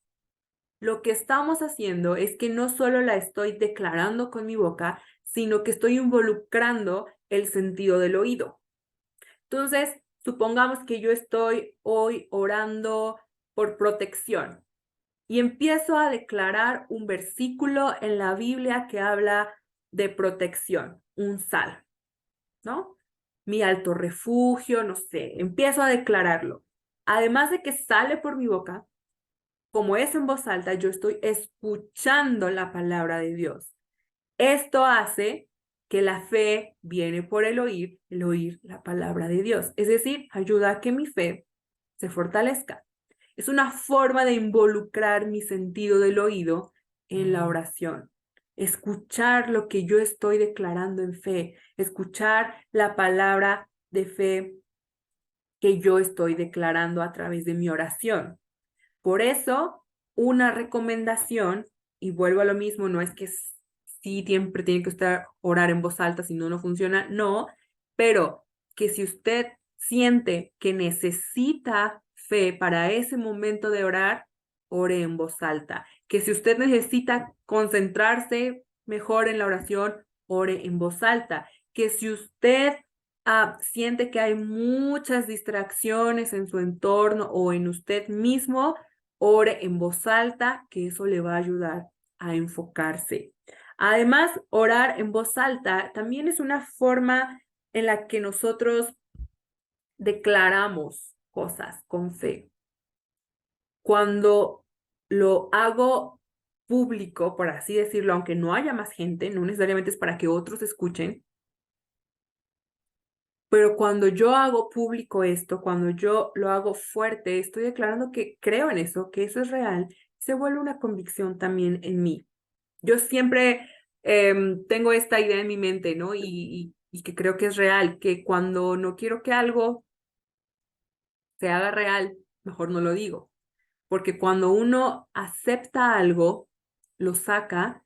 S1: lo que estamos haciendo es que no solo la estoy declarando con mi boca, sino que estoy involucrando el sentido del oído. Entonces, supongamos que yo estoy hoy orando por protección y empiezo a declarar un versículo en la Biblia que habla de protección, un salmo, ¿no? Mi alto refugio, no sé, empiezo a declararlo. Además de que sale por mi boca, como es en voz alta, yo estoy escuchando la palabra de Dios. Esto hace que la fe viene por el oír la palabra de Dios. Es decir, ayuda a que mi fe se fortalezca. Es una forma de involucrar mi sentido del oído en la oración. Escuchar lo que yo estoy declarando en fe, escuchar la palabra de fe que yo estoy declarando a través de mi oración. Por eso, una recomendación, y vuelvo a lo mismo, no es que sí siempre tiene que estar orar en voz alta, si no, no funciona, no, pero que si usted siente que necesita fe para ese momento de orar, ore en voz alta. Que si usted necesita concentrarse mejor en la oración, ore en voz alta. Que si usted siente que hay muchas distracciones en su entorno o en usted mismo, ore en voz alta, que eso le va a ayudar a enfocarse. Además, orar en voz alta también es una forma en la que nosotros declaramos cosas con fe. Cuando lo hago público, por así decirlo, aunque no haya más gente, no necesariamente es para que otros escuchen, pero cuando yo hago público esto, cuando yo lo hago fuerte, estoy declarando que creo en eso, que eso es real, se vuelve una convicción también en mí. Yo siempre tengo esta idea en mi mente, ¿no? Y que creo que es real, que cuando no quiero que algo se haga real, mejor no lo digo. Porque cuando uno acepta algo, lo saca,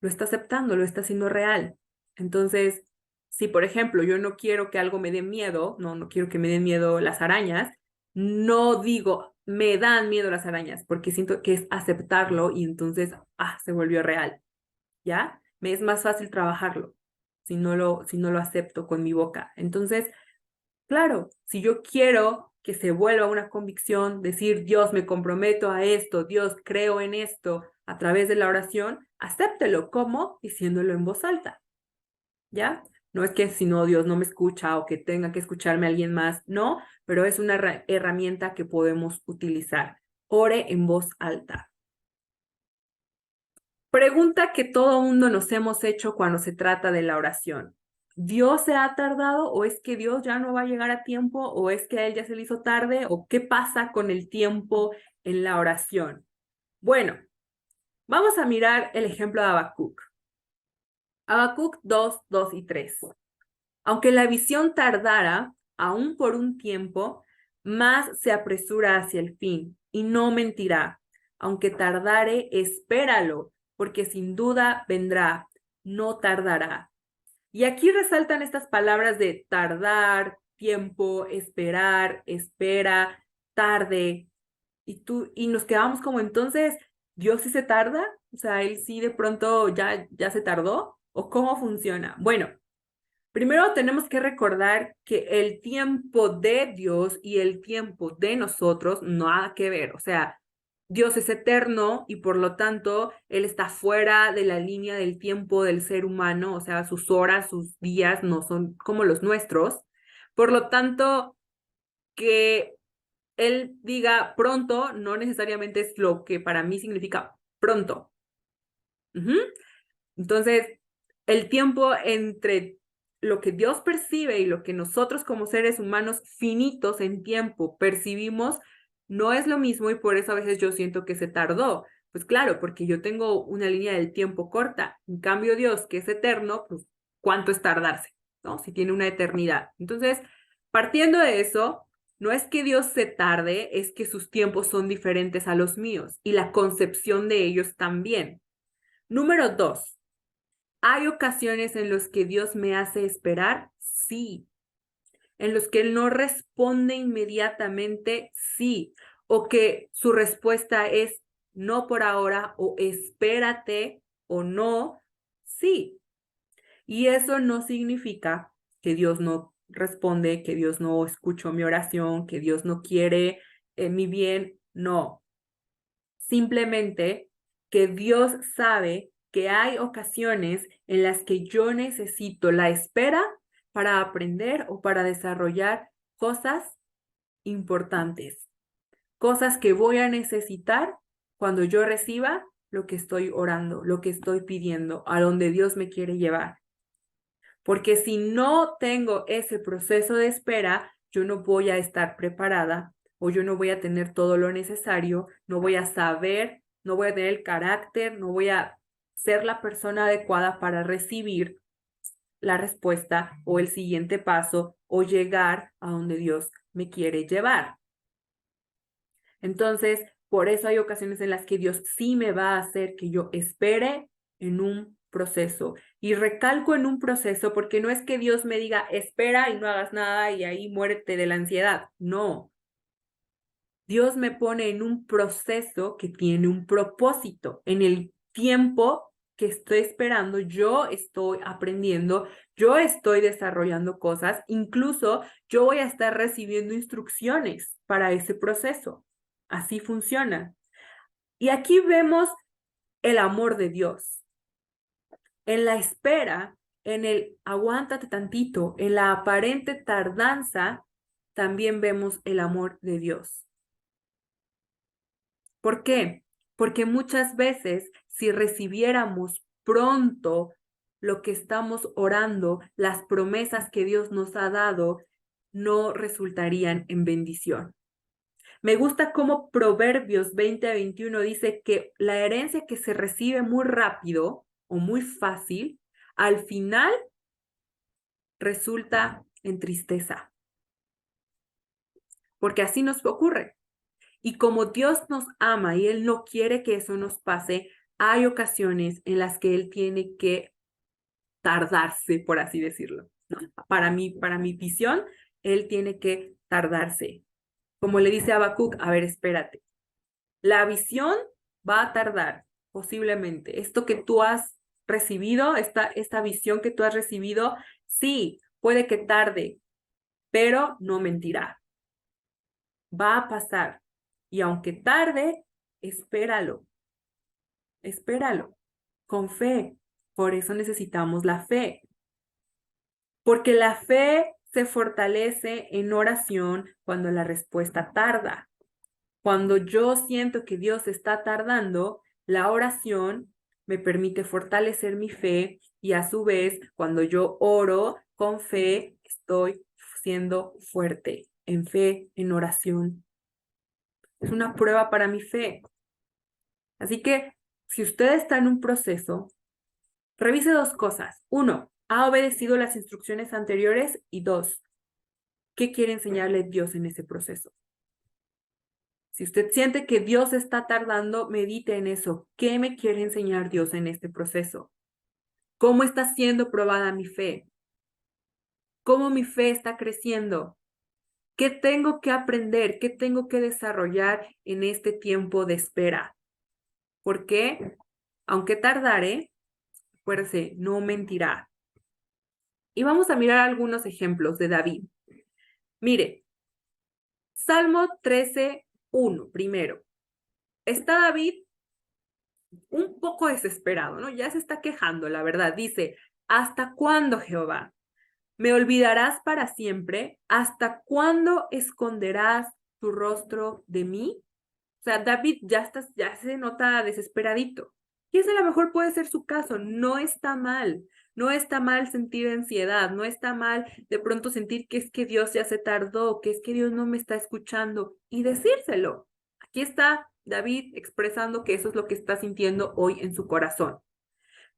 S1: lo está aceptando, lo está haciendo real. Entonces, si por ejemplo yo no quiero que algo me dé miedo, no quiero que me den miedo las arañas, no digo, me dan miedo las arañas, porque siento que es aceptarlo y entonces, se volvió real, ¿ya? Me es más fácil trabajarlo si no lo acepto con mi boca. Entonces, claro, si yo quiero que se vuelva una convicción, decir, Dios, me comprometo a esto, Dios, creo en esto, a través de la oración, acéptelo. ¿Cómo? Diciéndolo en voz alta, ¿ya? No es que si no, Dios no me escucha o que tenga que escucharme alguien más, no, pero es una herramienta que podemos utilizar. Ore en voz alta. Pregunta que todo mundo nos hemos hecho cuando se trata de la oración. ¿Dios se ha tardado o es que Dios ya no va a llegar a tiempo o es que a él ya se le hizo tarde o qué pasa con el tiempo en la oración? Bueno, vamos a mirar el ejemplo de Habacuc. Habacuc 2, 2 y 3. Aunque la visión tardara, aún por un tiempo, más se apresura hacia el fin y no mentirá. Aunque tardare, espéralo, porque sin duda vendrá, no tardará. Y aquí resaltan estas palabras de tardar, tiempo, esperar, espera, tarde. Y nos quedamos como entonces, ¿Dios sí se tarda? O sea, él sí de pronto ya se tardó. ¿O cómo funciona? Bueno, primero tenemos que recordar que el tiempo de Dios y el tiempo de nosotros no ha que ver. O sea, Dios es eterno y por lo tanto Él está fuera de la línea del tiempo del ser humano. O sea, sus horas, sus días no son como los nuestros. Por lo tanto, que Él diga pronto no necesariamente es lo que para mí significa pronto. Ujú. Entonces, el tiempo entre lo que Dios percibe y lo que nosotros como seres humanos finitos en tiempo percibimos no es lo mismo y por eso a veces yo siento que se tardó. Pues claro, porque yo tengo una línea del tiempo corta. En cambio, Dios, que es eterno, pues ¿cuánto es tardarse? ¿No? Si tiene una eternidad. Entonces, partiendo de eso, no es que Dios se tarde, es que sus tiempos son diferentes a los míos y la concepción de ellos también. Número 2. ¿Hay ocasiones en las que Dios me hace esperar? Sí. ¿En los que Él no responde inmediatamente? Sí. ¿O que su respuesta es no por ahora o espérate o no? Sí. Y eso no significa que Dios no responde, que Dios no escuchó mi oración, que Dios no quiere mi bien. No. Simplemente que Dios sabe que hay ocasiones en las que yo necesito la espera para aprender o para desarrollar cosas importantes, cosas que voy a necesitar cuando yo reciba lo que estoy orando, lo que estoy pidiendo, a donde Dios me quiere llevar. Porque si no tengo ese proceso de espera, yo no voy a estar preparada o yo no voy a tener todo lo necesario, no voy a saber, no voy a tener el carácter, no voy a ser la persona adecuada para recibir la respuesta o el siguiente paso o llegar a donde Dios me quiere llevar. Entonces, por eso hay ocasiones en las que Dios sí me va a hacer que yo espere en un proceso. Y recalco en un proceso porque no es que Dios me diga, espera y no hagas nada y ahí muérete de la ansiedad. No. Dios me pone en un proceso que tiene un propósito. En el tiempo que estoy esperando, yo estoy aprendiendo, yo estoy desarrollando cosas, incluso yo voy a estar recibiendo instrucciones para ese proceso. Así funciona. Y aquí vemos el amor de Dios. En la espera, en el aguántate tantito, en la aparente tardanza, también vemos el amor de Dios. ¿Por qué? Porque muchas veces si recibiéramos pronto lo que estamos orando, las promesas que Dios nos ha dado, no resultarían en bendición. Me gusta cómo Proverbios 20:21 dice que la herencia que se recibe muy rápido o muy fácil, al final resulta en tristeza, porque así nos ocurre. Y como Dios nos ama y Él no quiere que eso nos pase, hay ocasiones en las que él tiene que tardarse, por así decirlo, ¿no? Para mi visión, él tiene que tardarse. Como le dice a Habacuc, a ver, espérate. La visión va a tardar, posiblemente. Esto que tú has recibido, esta visión que tú has recibido, sí, puede que tarde, pero no mentirá. Va a pasar. Y aunque tarde, espéralo. Espéralo. Con fe. Por eso necesitamos la fe. Porque la fe se fortalece en oración cuando la respuesta tarda. Cuando yo siento que Dios está tardando, la oración me permite fortalecer mi fe y a su vez, cuando yo oro con fe, estoy siendo fuerte en fe, en oración. Es una prueba para mi fe. Así que si usted está en un proceso, revise dos cosas. Uno, ¿ha obedecido las instrucciones anteriores? Y dos, ¿qué quiere enseñarle Dios en ese proceso? Si usted siente que Dios está tardando, medite en eso. ¿Qué me quiere enseñar Dios en este proceso? ¿Cómo está siendo probada mi fe? ¿Cómo mi fe está creciendo? ¿Qué tengo que aprender? ¿Qué tengo que desarrollar en este tiempo de espera? Porque, aunque tardare, acuérdese, no mentirá. Y vamos a mirar algunos ejemplos de David. Mire, Salmo 13:1, primero. Está David un poco desesperado, ¿no? Ya se está quejando, la verdad. Dice, ¿hasta cuándo, Jehová? ¿Me olvidarás para siempre? ¿Hasta cuándo esconderás tu rostro de mí? O sea, David ya se nota desesperadito. Y ese a lo mejor puede ser su caso. No está mal. No está mal sentir ansiedad. No está mal de pronto sentir que es que Dios ya se tardó, que es que Dios no me está escuchando y decírselo. Aquí está David expresando que eso es lo que está sintiendo hoy en su corazón.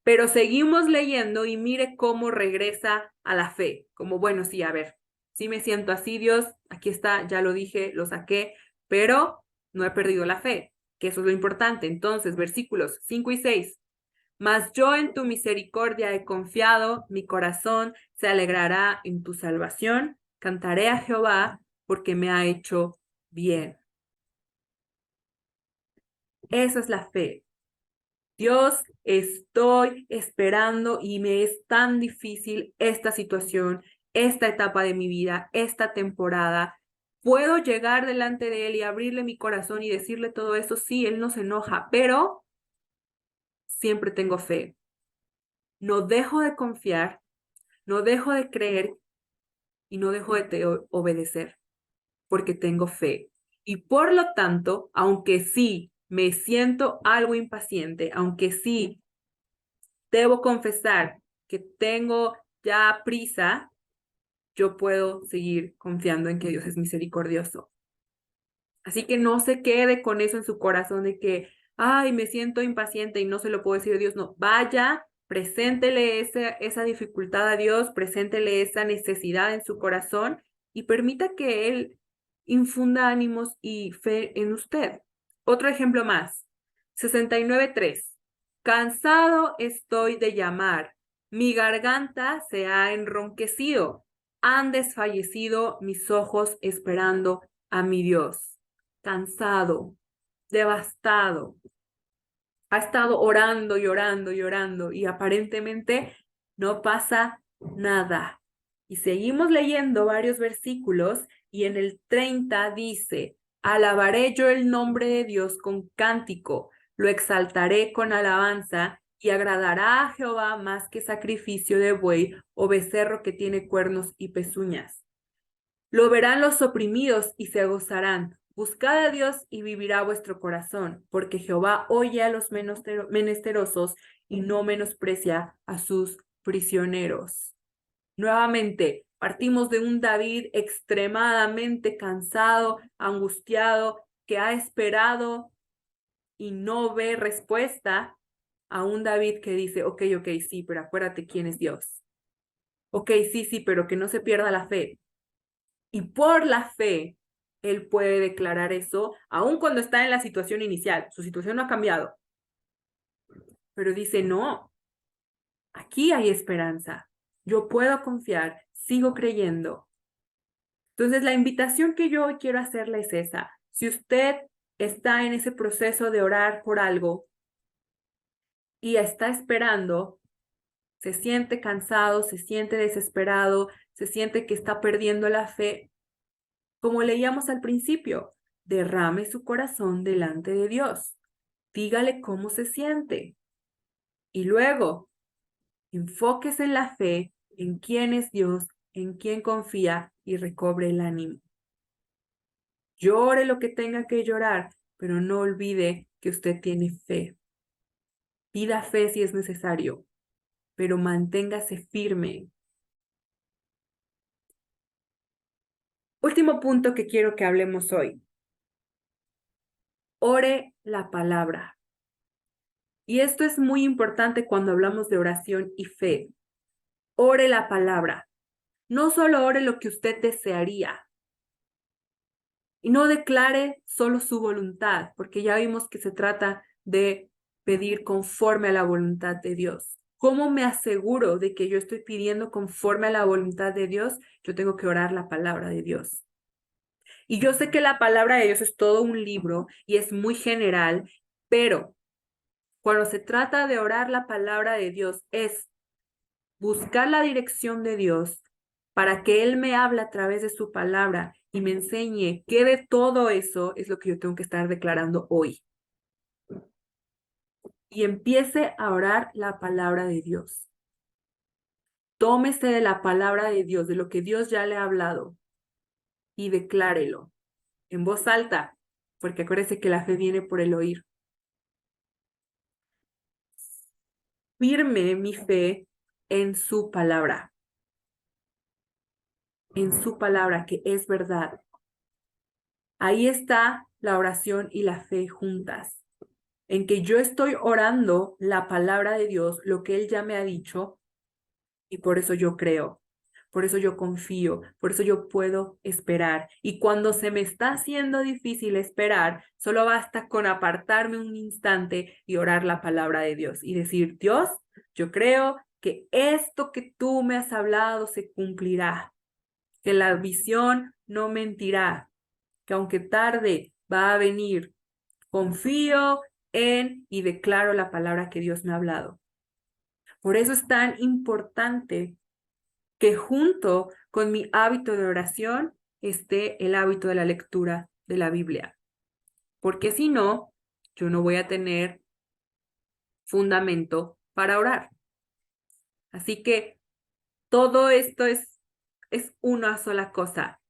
S1: Pero seguimos leyendo y mire cómo regresa a la fe. Como, bueno, sí, a ver, sí me siento así, Dios, aquí está, ya lo dije, lo saqué, pero no he perdido la fe, que eso es lo importante. Entonces, versículos 5 y 6. Mas yo en tu misericordia he confiado, mi corazón se alegrará en tu salvación, cantaré a Jehová porque me ha hecho bien. Esa es la fe. Dios, estoy esperando y me es tan difícil esta situación, esta etapa de mi vida, esta temporada. ¿Puedo llegar delante de Él y abrirle mi corazón y decirle todo eso? Sí, Él no se enoja, pero siempre tengo fe. No dejo de confiar, no dejo de creer y no dejo de obedecer porque tengo fe. Y por lo tanto, aunque sí me siento algo impaciente, aunque sí debo confesar que tengo ya prisa, yo puedo seguir confiando en que Dios es misericordioso. Así que no se quede con eso en su corazón de que, ay, me siento impaciente y no se lo puedo decir a Dios. No, vaya, preséntele esa dificultad a Dios, preséntele esa necesidad en su corazón y permita que Él infunda ánimos y fe en usted. Otro ejemplo más, 69:3. Cansado estoy de llamar, mi garganta se ha enronquecido, han desfallecido mis ojos esperando a mi Dios. Cansado, devastado, ha estado orando y orando y orando y aparentemente no pasa nada. Y seguimos leyendo varios versículos y en el 30 dice, alabaré yo el nombre de Dios con cántico, lo exaltaré con alabanza y agradará a Jehová más que sacrificio de buey o becerro que tiene cuernos y pezuñas. Lo verán los oprimidos y se gozarán. Buscad a Dios y vivirá vuestro corazón, porque Jehová oye a los menesterosos y no menosprecia a sus prisioneros. Nuevamente, partimos de un David extremadamente cansado, angustiado, que ha esperado y no ve respuesta, a un David que dice, ok, sí, pero acuérdate quién es Dios. Ok, sí, pero que no se pierda la fe. Y por la fe, él puede declarar eso, aun cuando está en la situación inicial. Su situación no ha cambiado. pero dice, no, aquí hay esperanza. Yo puedo confiar, sigo creyendo. Entonces, la invitación que yo hoy quiero hacerle es esa. Si usted está en ese proceso de orar por algo y está esperando, se siente cansado, se siente desesperado, se siente que está perdiendo la fe, como leíamos al principio, derrame su corazón delante de Dios. Dígale cómo se siente. Y luego, enfóquese en la fe, en quién es Dios, en quién confía y recobre el ánimo. Llore lo que tenga que llorar, pero no olvide que usted tiene fe. Pida fe si es necesario, pero manténgase firme. Último punto que quiero que hablemos hoy. Ore la palabra. Y esto es muy importante cuando hablamos de oración y fe. Ore la palabra. No solo ore lo que usted desearía. Y no declare solo su voluntad, porque ya vimos que se trata de pedir conforme a la voluntad de Dios. ¿Cómo me aseguro de que yo estoy pidiendo conforme a la voluntad de Dios? Yo tengo que orar la palabra de Dios. Y yo sé que la palabra de Dios es todo un libro y es muy general, pero cuando se trata de orar la palabra de Dios es buscar la dirección de Dios para que Él me hable a través de su palabra y me enseñe qué de todo eso es lo que yo tengo que estar declarando hoy. Y empiece a orar la palabra de Dios. Tómese de la palabra de Dios, de lo que Dios ya le ha hablado, y declárelo en voz alta, porque acuérdese que la fe viene por el oír. Firme mi fe en su palabra que es verdad. Ahí está la oración y la fe juntas, en que yo estoy orando la palabra de Dios, lo que Él ya me ha dicho, y por eso yo creo, por eso yo confío, por eso yo puedo esperar. Y cuando se me está haciendo difícil esperar, solo basta con apartarme un instante y orar la palabra de Dios y decir, Dios, yo creo que esto que tú me has hablado se cumplirá, que la visión no mentirá, que aunque tarde va a venir. Confío en y declaro la palabra que Dios me ha hablado. Por eso es tan importante que junto con mi hábito de oración esté el hábito de la lectura de la Biblia. Porque si no, yo no voy a tener fundamento para orar. Así que todo esto es una sola cosa.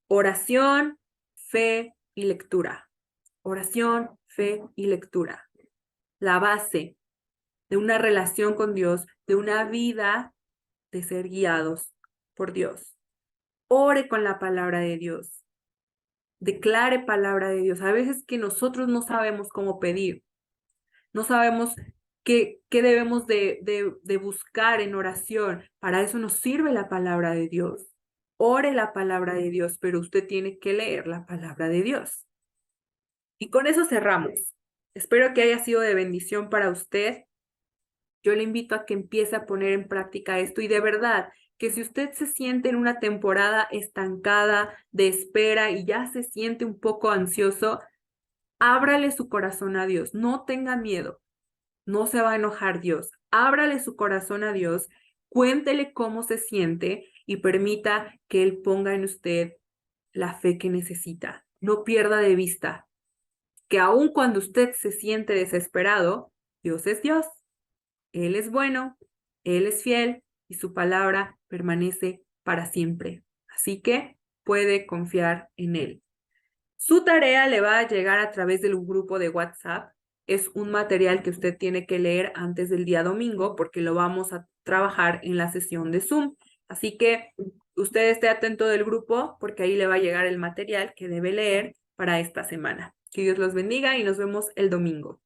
S1: Oración, fe y lectura. Oración, fe y lectura. La base de una relación con Dios, de una vida de ser guiados por Dios. Ore con la palabra de Dios. Declare palabra de Dios. A veces que nosotros no sabemos cómo pedir, no sabemos qué debemos de buscar en oración. Para eso nos sirve la palabra de Dios. Ore la palabra de Dios, pero usted tiene que leer la palabra de Dios. Y con eso cerramos. Espero que haya sido de bendición para usted. Yo le invito a que empiece a poner en práctica esto y de verdad que si usted se siente en una temporada estancada de espera y ya se siente un poco ansioso, ábrale su corazón a Dios, no tenga miedo, no se va a enojar Dios, ábrale su corazón a Dios, cuéntele cómo se siente y permita que Él ponga en usted la fe que necesita. No pierda de vista que aun cuando usted se siente desesperado, Dios es Dios. Él es bueno, Él es fiel y su palabra permanece para siempre. Así que puede confiar en Él. Su tarea le va a llegar a través del grupo de WhatsApp. Es un material que usted tiene que leer antes del día domingo porque lo vamos a trabajar en la sesión de Zoom. Así que usted esté atento del grupo porque ahí le va a llegar el material que debe leer para esta semana. Que Dios los bendiga y nos vemos el domingo.